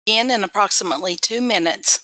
In approximately 2 minutes.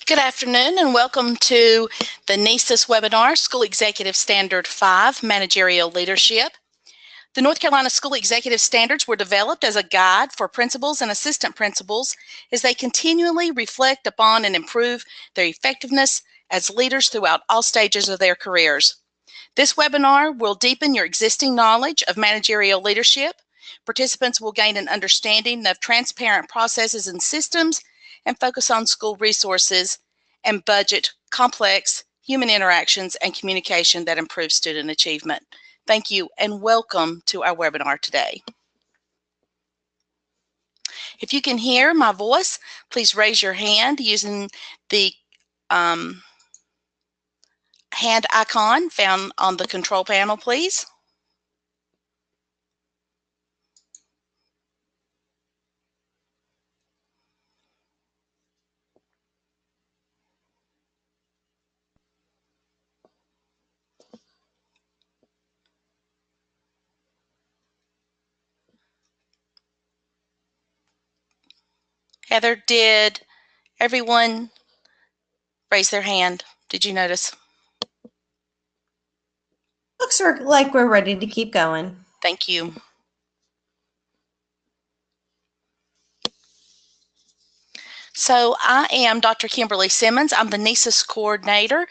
Good afternoon and welcome to the NCEES webinar, School Executive Standard 5, Managerial Leadership. The North Carolina School Executive Standards were developed as a guide for principals and assistant principals as they continually reflect upon and improve their effectiveness as leaders throughout all stages of their careers. This webinar will deepen your existing knowledge of managerial leadership. Participants will gain an understanding of transparent processes and systems and focus on school resources and budget complex human interactions and communication that improve student achievement. Thank you and welcome to our webinar today. If you can hear my voice, please raise your hand using the hand icon found on the control panel, please. Heather, did everyone raise their hand? Did you notice? Looks like we're ready to keep going. Thank you. So I am Dr. Kimberly Simmons. I'm the NCEES coordinator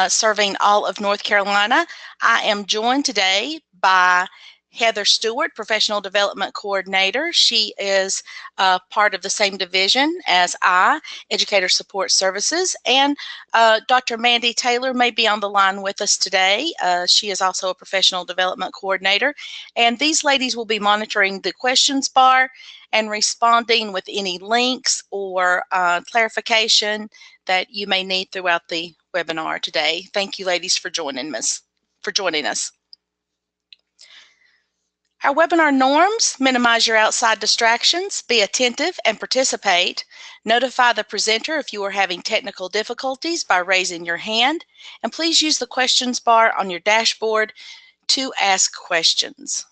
serving all of North Carolina. I am joined today by Heather Stewart, Professional Development Coordinator. She is part of the same division as I, Educator Support Services. And Dr. Mandy Taylor may be on the line with us today. She is also a Professional Development Coordinator. And these ladies will be monitoring the questions bar and responding with any links or clarification that you may need throughout the webinar today. Thank you, ladies, for joining us. Our webinar norms: minimize your outside distractions, be attentive and participate, notify the presenter if you are having technical difficulties by raising your hand, and please use the questions bar on your dashboard to ask questions.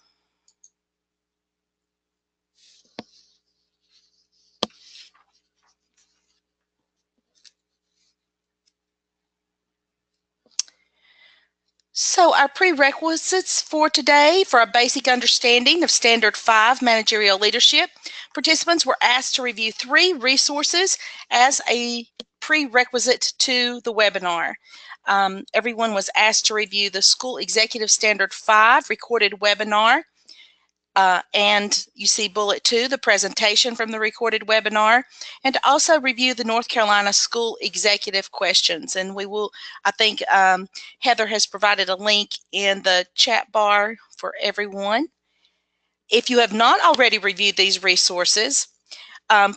So our prerequisites for today: for a basic understanding of Standard 5 Managerial Leadership, participants were asked to review 3 resources as a prerequisite to the webinar. Everyone was asked to review the School Executive Standard 5 recorded webinar. And you see bullet 2, the presentation from the recorded webinar, and to also review the North Carolina School Executive questions. And we will, I think Heather has provided a link in the chat bar for everyone. If you have not already reviewed these resources,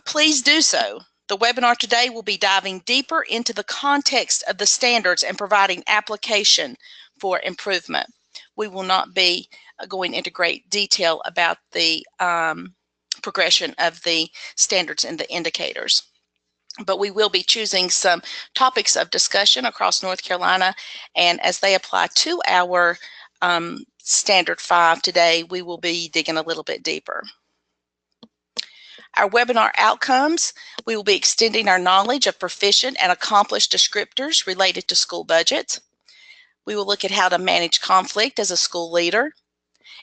please do so. The webinar today will be diving deeper into the context of the standards and providing application for improvement. We will not be going into great detail about the progression of the standards and the indicators, but we will be choosing some topics of discussion across North Carolina, and as they apply to our Standard 5 today, we will be digging a little bit deeper. Our webinar outcomes: we will be extending our knowledge of proficient and accomplished descriptors related to school budgets. We will look at how to manage conflict as a school leader,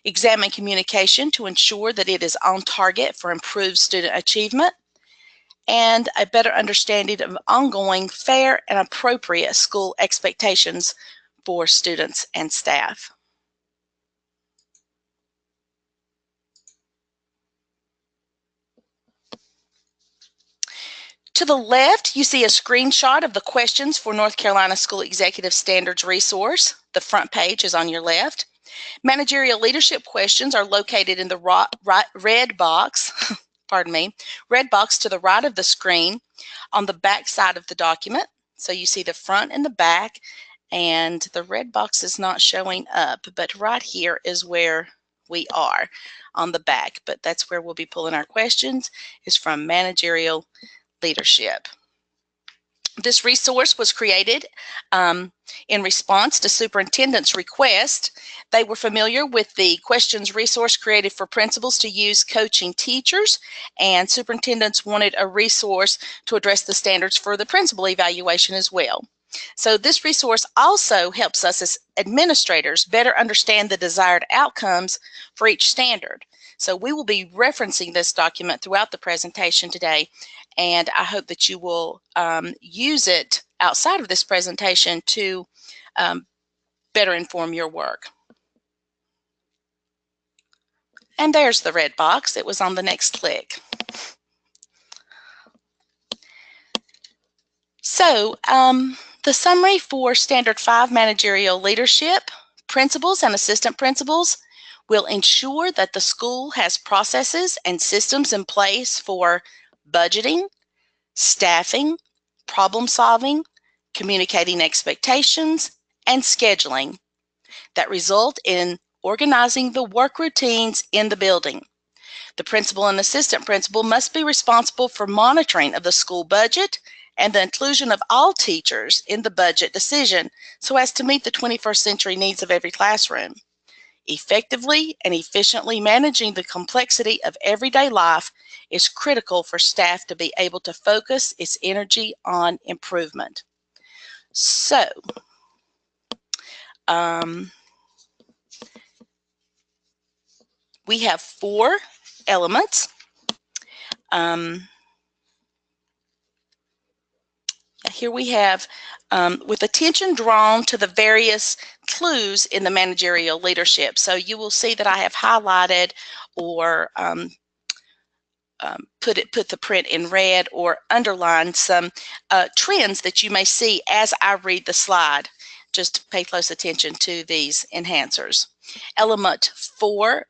examine communication to ensure that it is on target for improved student achievement, and a better understanding of ongoing fair and appropriate school expectations for students and staff. To the left, you see a screenshot of the questions for North Carolina School Executive Standards resource. The front page is on your left. Managerial leadership questions are located in the red box, red box to the right of the screen on the back side of the document. So you see the front and the back, and the red box is not showing up, but right here is where we are on the back. But that's where we'll be pulling our questions, is from Managerial Leadership. This resource was created in response to superintendent's request. They were familiar with the questions resource created for principals to use coaching teachers, and superintendents wanted a resource to address the standards for the principal evaluation as well. So this resource also helps us as administrators better understand the desired outcomes for each standard. So we will be referencing this document throughout the presentation today, and I hope that you will use it outside of this presentation to better inform your work. And there's the red box. It was on the next click. So the summary for Standard 5 Managerial Leadership: principals and assistant principals will ensure that the school has processes and systems in place for budgeting, staffing, problem solving, communicating expectations, and scheduling that result in organizing the work routines in the building. The principal and assistant principal must be responsible for monitoring of the school budget and the inclusion of all teachers in the budget decision so as to meet the 21st century needs of every classroom. Effectively and efficiently managing the complexity of everyday life is critical for staff to be able to focus its energy on improvement. So, we have 4 elements. Here we have, with attention drawn to the various clues in the managerial leadership. So you will see that I have highlighted or put the print in red or underlined some trends that you may see as I read the slide. Just pay close attention to these enhancers. Element 5A,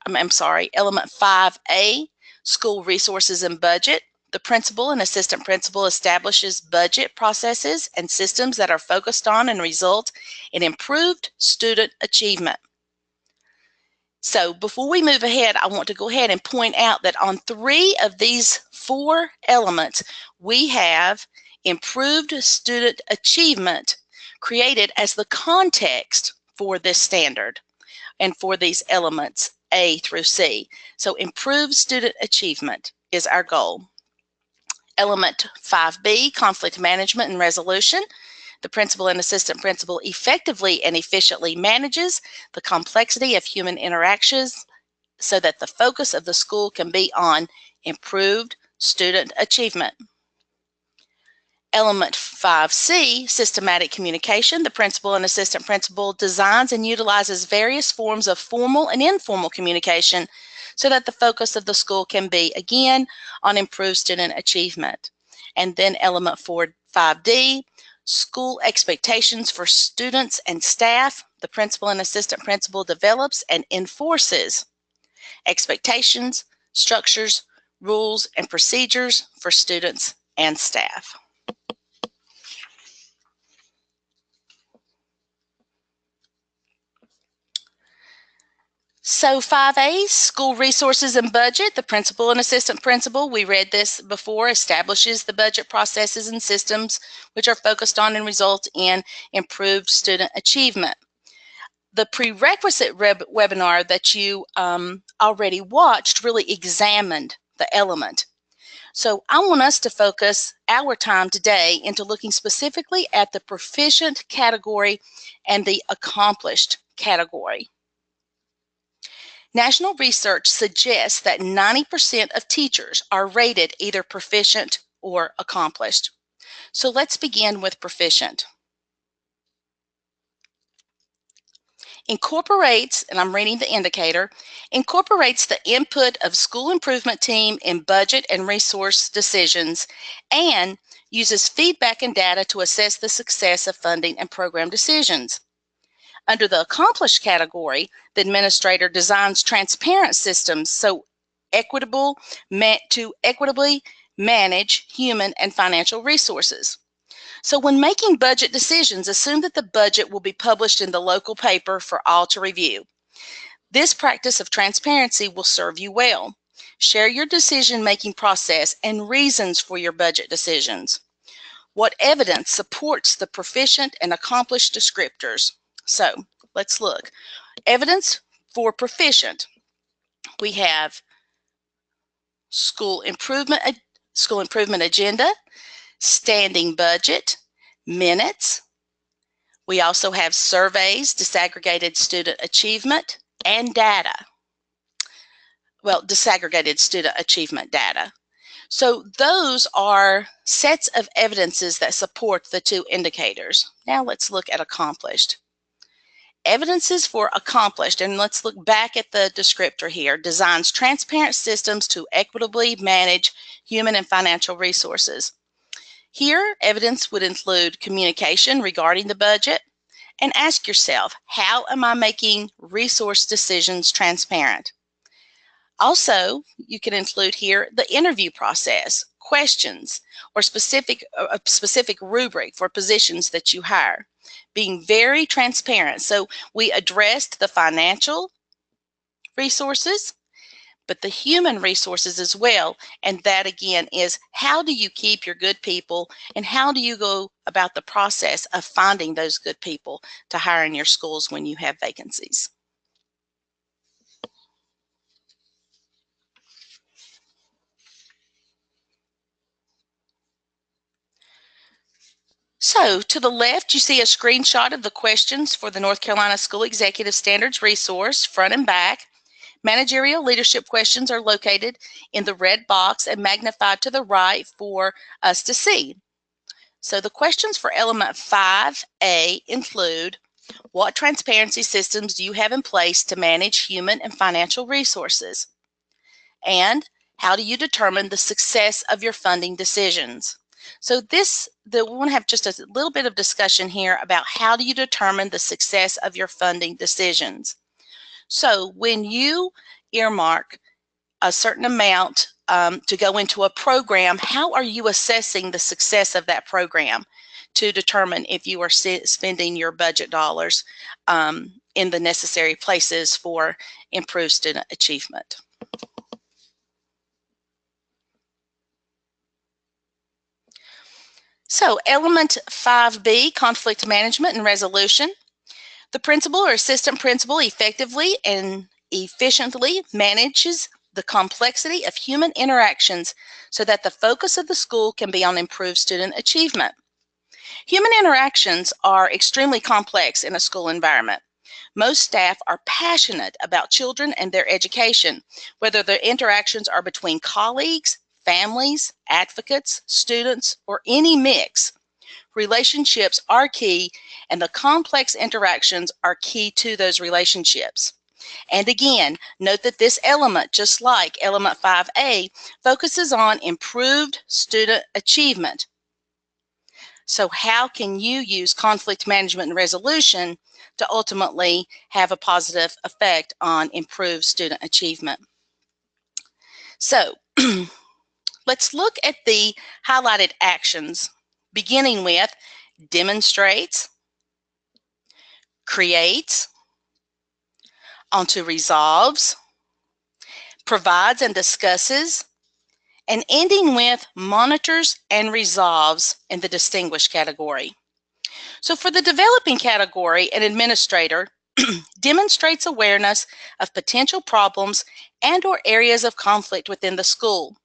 school resources and budget. The principal and assistant principal establishes budget processes and systems that are focused on and result in improved student achievement. So before we move ahead, I want to go ahead and point out that on 3 of these 4 elements, we have improved student achievement created as the context for this standard and for these elements A through C. So improved student achievement is our goal. Element 5B, conflict management and resolution. The principal and assistant principal effectively and efficiently manages the complexity of human interactions so that the focus of the school can be on improved student achievement. Element 5C, systematic communication. The principal and assistant principal designs and utilizes various forms of formal and informal communication so that the focus of the school can be, again, on improved student achievement. And then element 5D, school expectations for students and staff. The principal and assistant principal develops and enforces expectations, structures, rules, and procedures for students and staff. So 5A, school resources and budget. The principal and assistant principal, we read this before, establishes the budget processes and systems which are focused on and result in improved student achievement. The prerequisite webinar that you already watched really examined the element. So I want us to focus our time today into looking specifically at the proficient category and the accomplished category. National research suggests that 90% of teachers are rated either proficient or accomplished. So let's begin with proficient. Incorporates, and I'm reading the indicator, incorporates the input of school improvement team in budget and resource decisions and uses feedback and data to assess the success of funding and program decisions. Under the accomplished category, the administrator designs transparent systems to equitably manage human and financial resources. So when making budget decisions, assume that the budget will be published in the local paper for all to review. This practice of transparency will serve you well. Share your decision-making process and reasons for your budget decisions. What evidence supports the proficient and accomplished descriptors? So let's look. Evidence for proficient. We have school improvement agenda, standing budget, minutes. We also have surveys, disaggregated student achievement, and data. Well, disaggregated student achievement data. So those are sets of evidences that support the two indicators. Now let's look at accomplished. Evidences for accomplished, and let's look back at the descriptor here, designs transparent systems to equitably manage human and financial resources. Here, evidence would include communication regarding the budget, and ask yourself, how am I making resource decisions transparent? Also, you can include here the interview process, questions, or a specific rubric for positions that you hire. Being very transparent. So we addressed the financial resources, but the human resources as well. And that again is, how do you keep your good people, and how do you go about the process of finding those good people to hire in your schools when you have vacancies? So to the left, you see a screenshot of the questions for the North Carolina School Executive Standards resource, front and back. Managerial leadership questions are located in the red box and magnified to the right for us to see. So the questions for element 5A include, what transparency systems do you have in place to manage human and financial resources? And how do you determine the success of your funding decisions? So we want to have just a little bit of discussion here about how do you determine the success of your funding decisions. So when you earmark a certain amount to go into a program, how are you assessing the success of that program to determine if you are spending your budget dollars in the necessary places for improved student achievement? So element 5B, conflict management and resolution. The principal or assistant principal effectively and efficiently manages the complexity of human interactions so that the focus of the school can be on improved student achievement. Human interactions are extremely complex in a school environment. Most staff are passionate about children and their education, whether the interactions are between colleagues, families, advocates, students, or any mix. Relationships are key, and the complex interactions are key to those relationships. And again, note that this element, just like element 5A, focuses on improved student achievement. So how can you use conflict management and resolution to ultimately have a positive effect on improved student achievement? So let's look at the highlighted actions, beginning with demonstrates, creates, onto resolves, provides and discusses, and ending with monitors and resolves in the distinguished category. So for the developing category, an administrator demonstrates awareness of potential problems and/or areas of conflict within the school.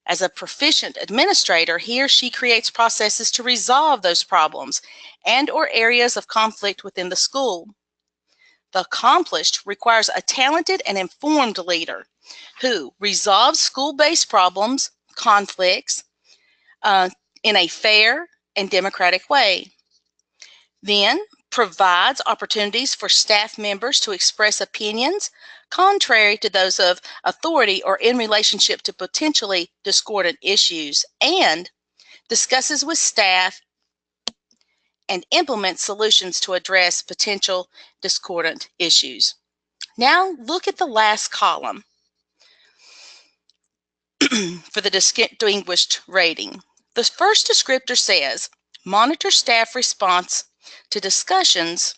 As a proficient administrator, he or she creates processes to resolve those problems and/or areas of conflict within the school. The accomplished requires a talented and informed leader who resolves school-based problems, conflicts, in a fair and democratic way. Then provides opportunities for staff members to express opinions contrary to those of authority or in relationship to potentially discordant issues, and discusses with staff and implements solutions to address potential discordant issues. Now look at the last column for the distinguished rating. The first descriptor says, Monitor staff response to discussions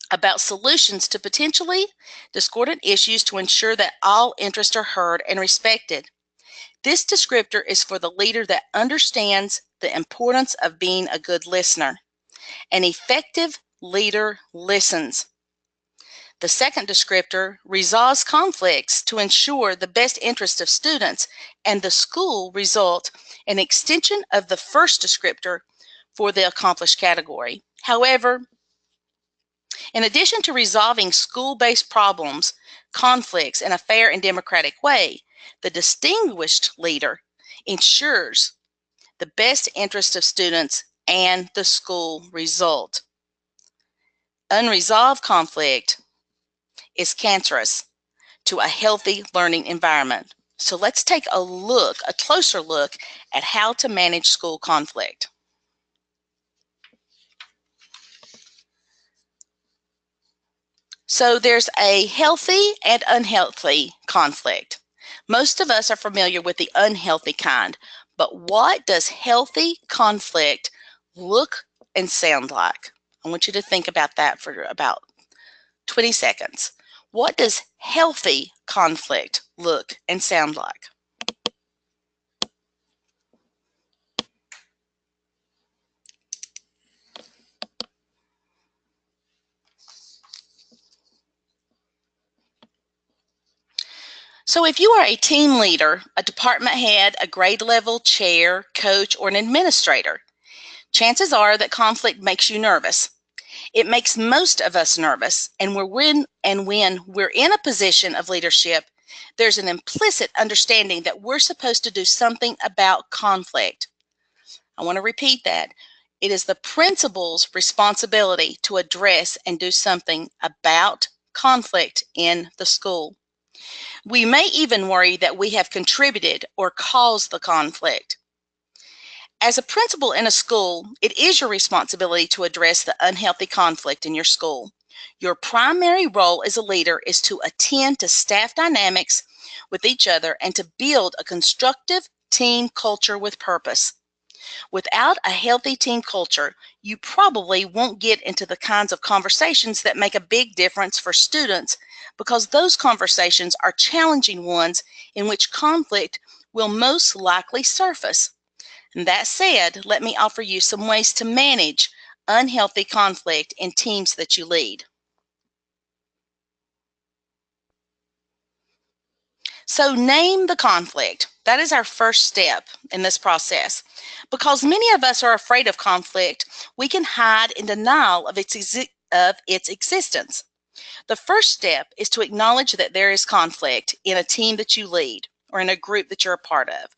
about solutions to potentially discordant issues to ensure that all interests are heard and respected. This descriptor is for the leader that understands the importance of being a good listener. An effective leader listens. The second descriptor resolves conflicts to ensure the best interest of students and the school result an extension of the first descriptor for the accomplished category. However, in addition to resolving school-based problems, conflicts in a fair and democratic way, the distinguished leader ensures the best interest of students and the school result. Unresolved conflict is cancerous to a healthy learning environment. So let's take a closer look at how to manage school conflict. So there's a healthy and unhealthy conflict. Most of us are familiar with the unhealthy kind, but what does healthy conflict look and sound like? I want you to think about that for about 20 seconds. What does healthy conflict look and sound like? So if you are a team leader, a department head, a grade level chair, coach, or an administrator, chances are that conflict makes you nervous. It makes most of us nervous, and when we're in a position of leadership, there's an implicit understanding that we're supposed to do something about conflict. I want to repeat that. It is the principal's responsibility to address and do something about conflict in the school. We may even worry that we have contributed or caused the conflict. As a principal in a school, it is your responsibility to address the unhealthy conflict in your school. Your primary role as a leader is to attend to staff dynamics with each other and to build a constructive team culture with purpose. Without a healthy team culture, you probably won't get into the kinds of conversations that make a big difference for students, because those conversations are challenging ones in which conflict will most likely surface. And that said, let me offer you some ways to manage unhealthy conflict in teams that you lead. So name the conflict. That is our first step in this process. Because many of us are afraid of conflict, we can hide in denial of its existence. The first step is to acknowledge that there is conflict in a team that you lead or in a group that you're a part of,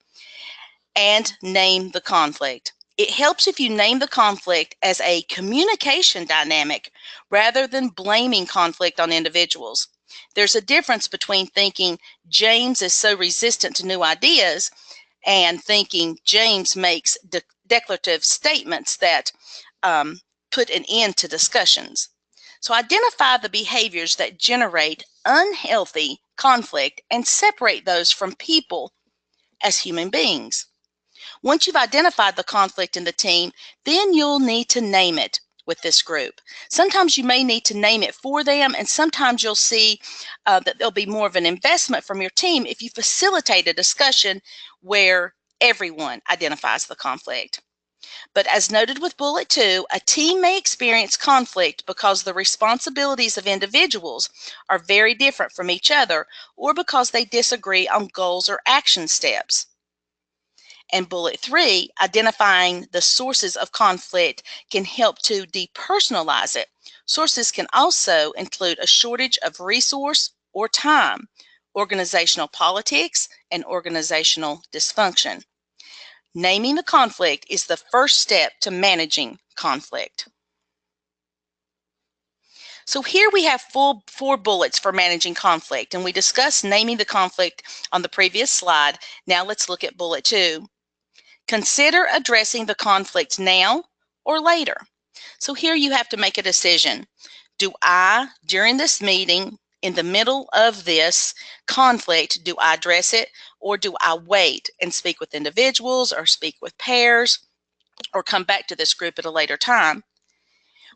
and name the conflict. It helps if you name the conflict as a communication dynamic rather than blaming conflict on individuals. There's a difference between thinking James is so resistant to new ideas and thinking James makes declarative statements that put an end to discussions. So identify the behaviors that generate unhealthy conflict and separate those from people as human beings. Once you've identified the conflict in the team, then you'll need to name it with this group. Sometimes you may need to name it for them, and sometimes you'll see that there'll be more of an investment from your team if you facilitate a discussion where everyone identifies the conflict. But as noted with bullet 2, a team may experience conflict because the responsibilities of individuals are very different from each other, or because they disagree on goals or action steps. And bullet 3, identifying the sources of conflict can help to depersonalize it. Sources can also include a shortage of resource or time, organizational politics, and organizational dysfunction. Naming the conflict is the first step to managing conflict. So here we have four bullets for managing conflict, and we discussed naming the conflict on the previous slide. Now let's look at bullet 2. Consider addressing the conflict now or later. So here you have to make a decision. Do I, during this meeting, in the middle of this conflict, do I address it, or do I wait and speak with individuals or speak with pairs or come back to this group at a later time.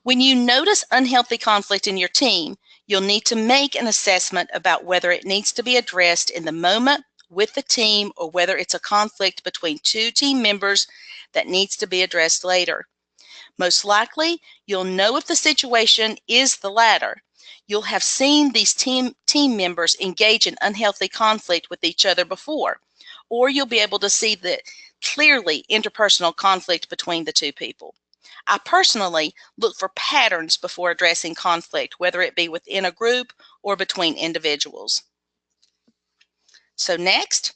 When you notice unhealthy conflict in your team, you'll need to make an assessment about whether it needs to be addressed in the moment with the team or whether it's a conflict between two team members that needs to be addressed later. Most likely, you'll know if the situation is the latter. You'll have seen these team members engage in unhealthy conflict with each other before, or you'll be able to see the clearly interpersonal conflict between the two people. I personally look for patterns before addressing conflict, whether it be within a group or between individuals. So next,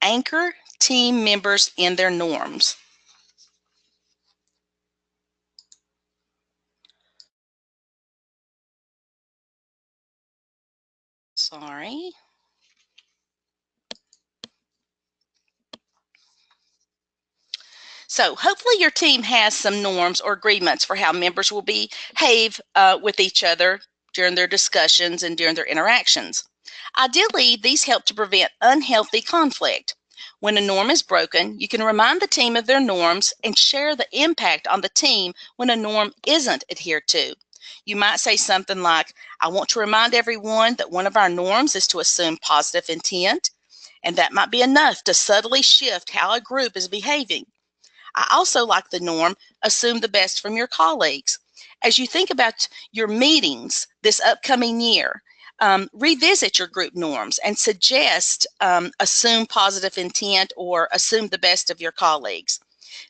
anchor team members in their norms. Sorry. So hopefully your team has some norms or agreements for how members will behave with each other during their discussions and during their interactions. Ideally, these help to prevent unhealthy conflict. When a norm is broken, you can remind the team of their norms and share the impact on the team when a norm isn't adhered to. You might say something like, I want to remind everyone that one of our norms is to assume positive intent, and that might be enough to subtly shift how a group is behaving. I also like the norm, assume the best from your colleagues. As you think about your meetings this upcoming year, revisit your group norms and suggest assume positive intent or assume the best of your colleagues.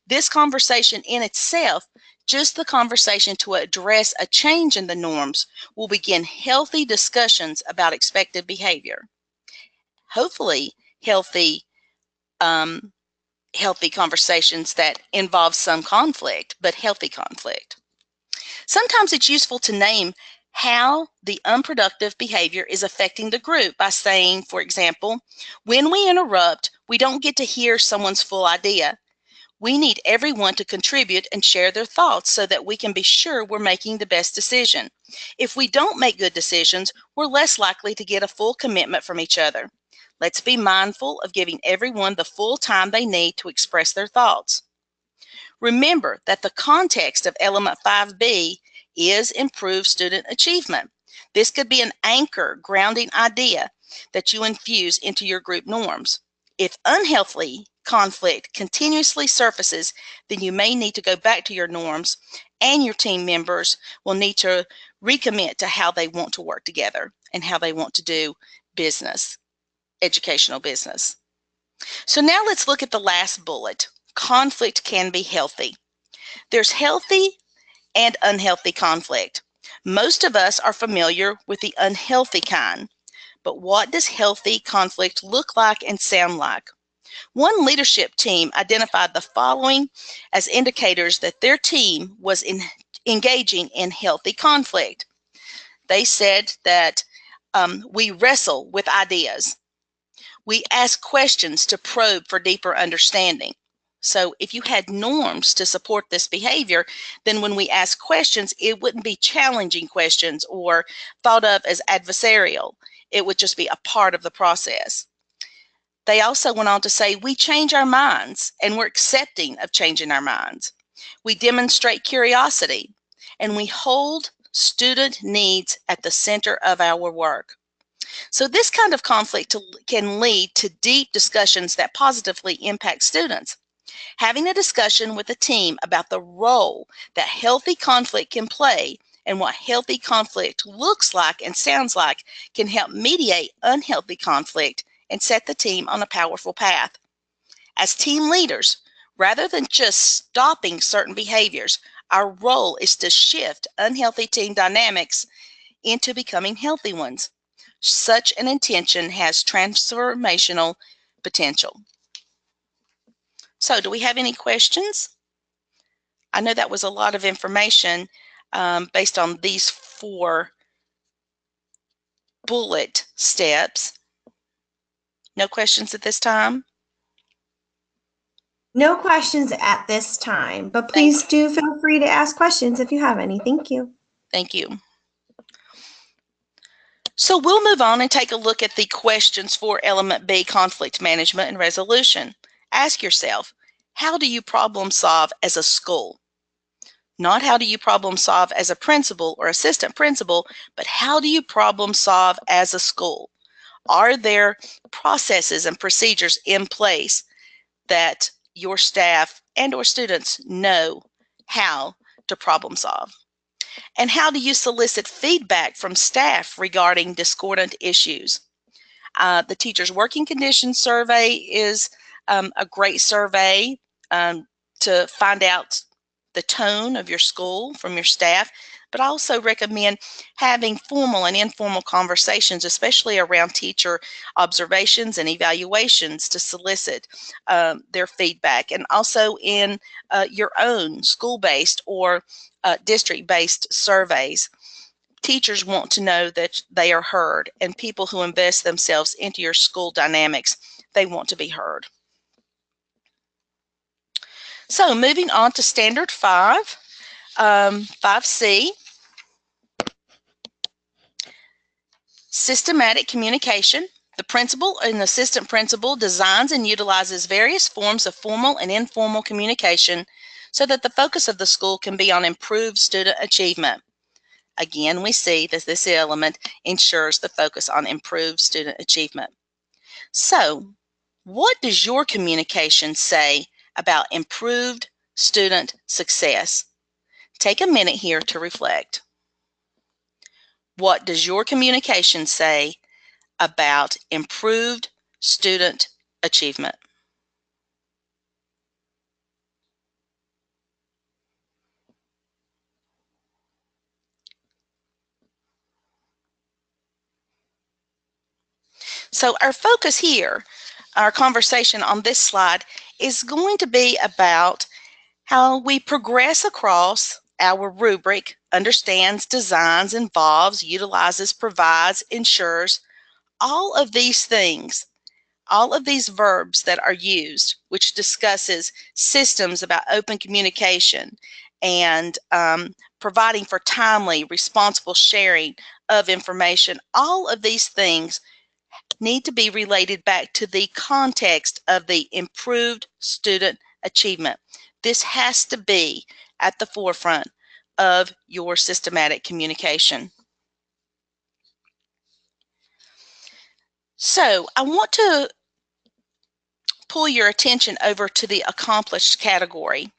This conversation in itself, just the conversation to address a change in the norms, will begin healthy discussions about expected behavior. Hopefully, healthy conversations that involve some conflict, but healthy conflict. Sometimes it's useful to name how the unproductive behavior is affecting the group by saying, for example, when we interrupt, we don't get to hear someone's full idea. We need everyone to contribute and share their thoughts so that we can be sure we're making the best decision. If we don't make good decisions, we're less likely to get a full commitment from each other. Let's be mindful of giving everyone the full time they need to express their thoughts. Remember that the context of element 5B is improved student achievement. This could be an anchor grounding idea that you infuse into your group norms. If unhealthy conflict continuously surfaces, then you may need to go back to your norms, and your team members will need to recommit to how they want to work together and how they want to do business, educational business. So now let's look at the last bullet. Conflict can be healthy. There's healthy and unhealthy conflict. Most of us are familiar with the unhealthy kind, but what does healthy conflict look like and sound like? One leadership team identified the following as indicators that their team was engaging in healthy conflict. They said that we wrestle with ideas. We ask questions to probe for deeper understanding. So if you had norms to support this behavior, then when we ask questions, it wouldn't be challenging questions or thought of as adversarial. It would just be a part of the process. They also went on to say, we change our minds and we're accepting of changing our minds. We demonstrate curiosity and we hold student needs at the center of our work. So this kind of conflict can lead to deep discussions that positively impact students. Having a discussion with the team about the role that healthy conflict can play and what healthy conflict looks like and sounds like can help mediate unhealthy conflict and set the team on a powerful path. As team leaders, rather than just stopping certain behaviors, our role is to shift unhealthy team dynamics into becoming healthy ones. Such an intention has transformational potential. So, do we have any questions? I know that was a lot of information based on these 4 bullet steps. No questions at this time? No questions at this time, but please do feel free to ask questions if you have any. Thank you. Thank you. So we'll move on and take a look at the questions for element B, conflict management and resolution. Ask yourself, how do you problem solve as a school? Not how do you problem solve as a principal or assistant principal, but how do you problem solve as a school? Are there processes and procedures in place that your staff and or students know how to problem solve? And how do you solicit feedback from staff regarding discordant issues? The Teachers Working Conditions Survey is a great survey to find out the tone of your school from your staff, but I also recommend having formal and informal conversations, especially around teacher observations and evaluations, to solicit their feedback, and also in your own school-based or district-based surveys. Teachers want to know that they are heard, and people who invest themselves into your school dynamics, they want to be heard. So moving on to Standard 5, 5C, systematic communication. The principal and assistant principal designs and utilizes various forms of formal and informal communication so that the focus of the school can be on improved student achievement. Again, we see that this element ensures the focus on improved student achievement. So, what does your communication say about improved student success? Take a minute here to reflect. What does your communication say about improved student achievement? So our focus here, our conversation on this slide, is going to be about how we progress across our rubric: understands, designs, involves, utilizes, provides, ensures. All of these things, all of these verbs that are used, which discusses systems about open communication and providing for timely, responsible sharing of information, all of these things need to be related back to the context of the improved student achievement. This has to be at the forefront of your systematic communication. So I want to pull your attention over to the accomplished category,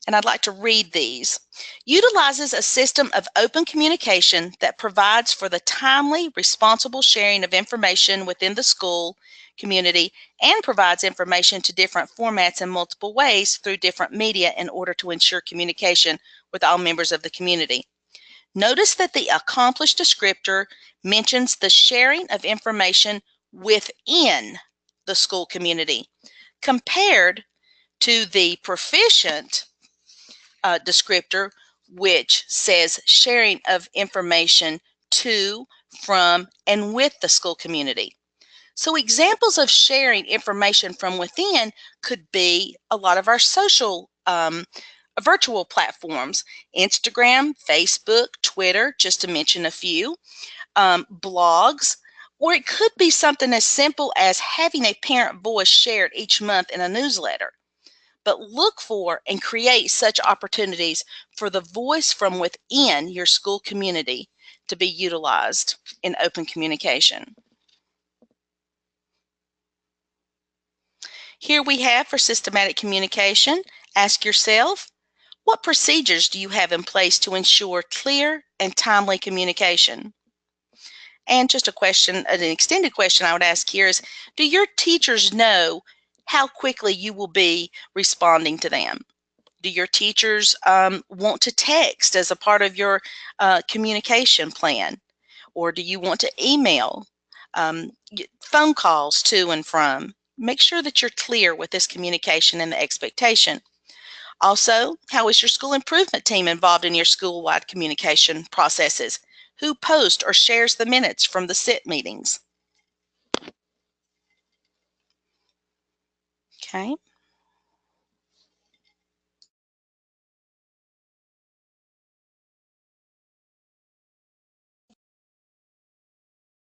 and I'd like to read these. Utilizes a system of open communication that provides for the timely, responsible sharing of information within the school community and provides information to different formats in multiple ways through different media in order to ensure communication with all members of the community. Notice that the accomplished descriptor mentions the sharing of information within the school community, compared to the proficient descriptor, which says sharing of information to, from, and with the school community. So examples of sharing information from within could be a lot of our social virtual platforms: Instagram, Facebook, Twitter, just to mention a few, blogs, or it could be something as simple as having a parent voice shared each month in a newsletter. But look for and create such opportunities for the voice from within your school community to be utilized in open communication. Here we have for systematic communication, ask yourself, what procedures do you have in place to ensure clear and timely communication? And just a question, an extended question I would ask here is, do your teachers know how quickly you will be responding to them? Do your teachers want to text as a part of your communication plan? Or do you want to email, phone calls to and from? Make sure that you're clear with this communication and the expectation. Also, how is your school improvement team involved in your school-wide communication processes? Who posts or shares the minutes from the SIT meetings? Okay.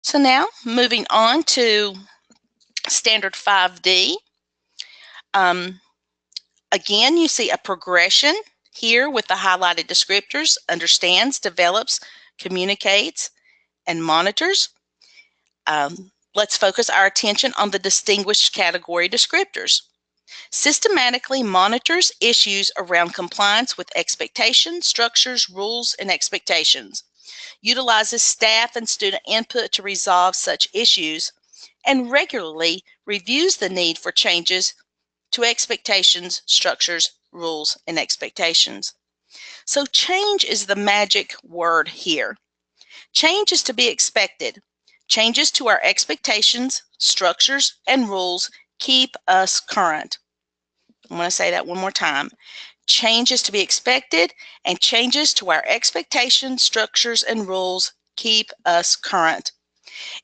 So now moving on to Standard 5D. Again, you see a progression here with the highlighted descriptors: understands, develops, communicates, and monitors. Let's focus our attention on the distinguished category descriptors. Systematically monitors issues around compliance with expectations, structures, rules, and expectations. Utilizes staff and student input to resolve such issues, and regularly reviews the need for changes to expectations, structures, rules, and expectations. So change is the magic word here. Change is to be expected. Changes to our expectations, structures, and rules keep us current. I'm going to say that one more time. Change is to be expected, and changes to our expectations, structures, and rules keep us current.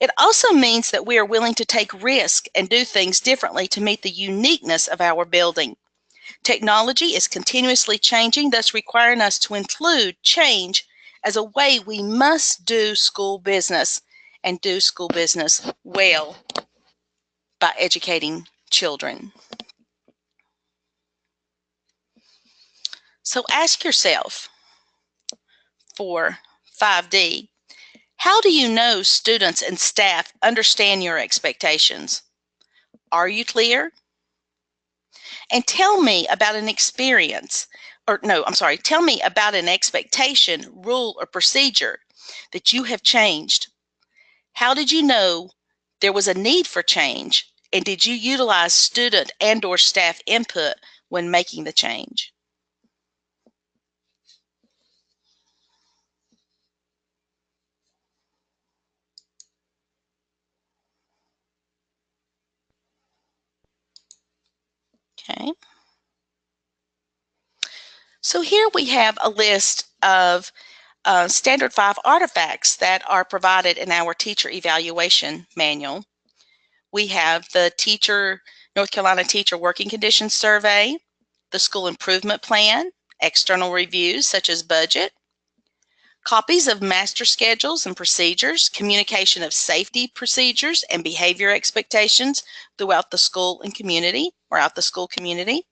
It also means that we are willing to take risk and do things differently to meet the uniqueness of our building. Technology is continuously changing, thus requiring us to include change as a way we must do school business, and do school business well by educating children. So ask yourself for 5D, how do you know students and staff understand your expectations? Are you clear? And tell me about an experience, tell me about an expectation, rule, or procedure that you have changed. How did you know there was a need for change? And did you utilize student and/or staff input when making the change? Okay. So here we have a list of Standard 5 artifacts that are provided in our teacher evaluation manual. We have the North Carolina Teacher Working Conditions Survey, the School Improvement Plan, external reviews such as budget, copies of master schedules and procedures, communication of safety procedures and behavior expectations throughout the school and community, or out the school community.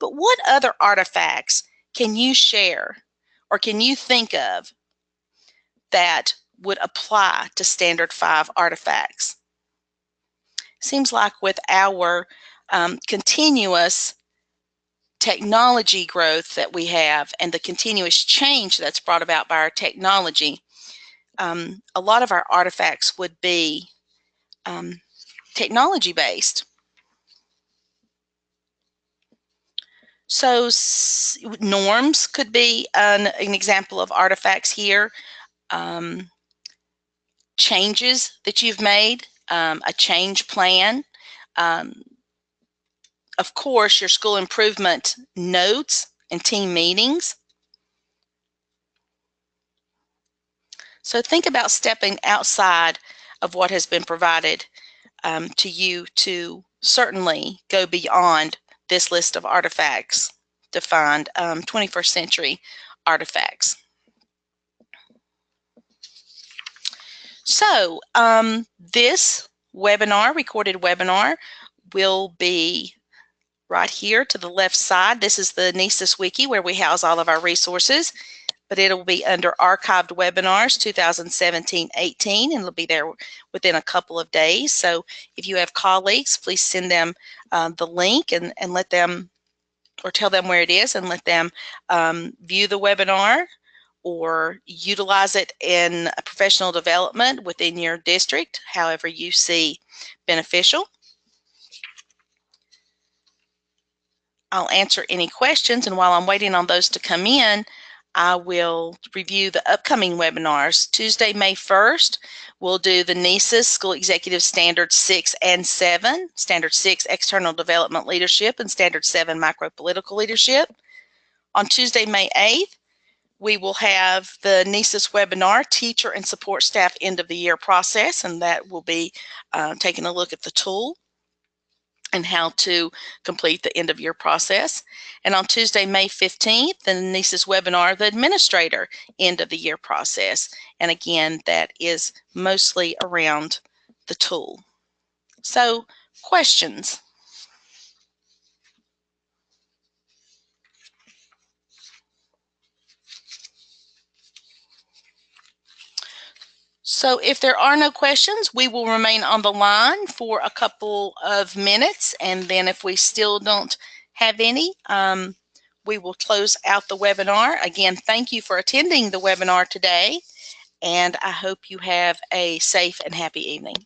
But what other artifacts can you share or can you think of that would apply to Standard 5 artifacts? Seems like with our continuous technology growth that we have and the continuous change that's brought about by our technology, a lot of our artifacts would be technology based. So norms could be an example of artifacts here. Changes that you've made, a change plan. Of course, your school improvement notes and team meetings. So think about stepping outside of what has been provided to you to certainly go beyond this list of artifacts to find 21st century artifacts. So this webinar, recorded webinar, will be right here to the left side. This is the NCEES Wiki where we house all of our resources, but it'll be under Archived Webinars 2017-18, and it'll be there within a couple of days. So if you have colleagues, please send them the link and let them, or tell them where it is and let them view the webinar or utilize it in professional development within your district, however you see beneficial. I'll answer any questions, and while I'm waiting on those to come in, I will review the upcoming webinars. Tuesday, May 1st, we'll do the NCEES School Executive Standards 6 and 7, Standard 6 External Development Leadership and Standard 7 Micropolitical Leadership. On Tuesday, May 8th, we will have the NCEES webinar, Teacher and Support Staff End of the Year Process, and that will be taking a look at the tool and how to complete the end of year process. And on Tuesday, May 15th, the NCEES webinar, the Administrator End of the Year Process. And again, that is mostly around the tool. So, questions? So if there are no questions, we will remain on the line for a couple of minutes, and then if we still don't have any, we will close out the webinar. Again, thank you for attending the webinar today, and I hope you have a safe and happy evening.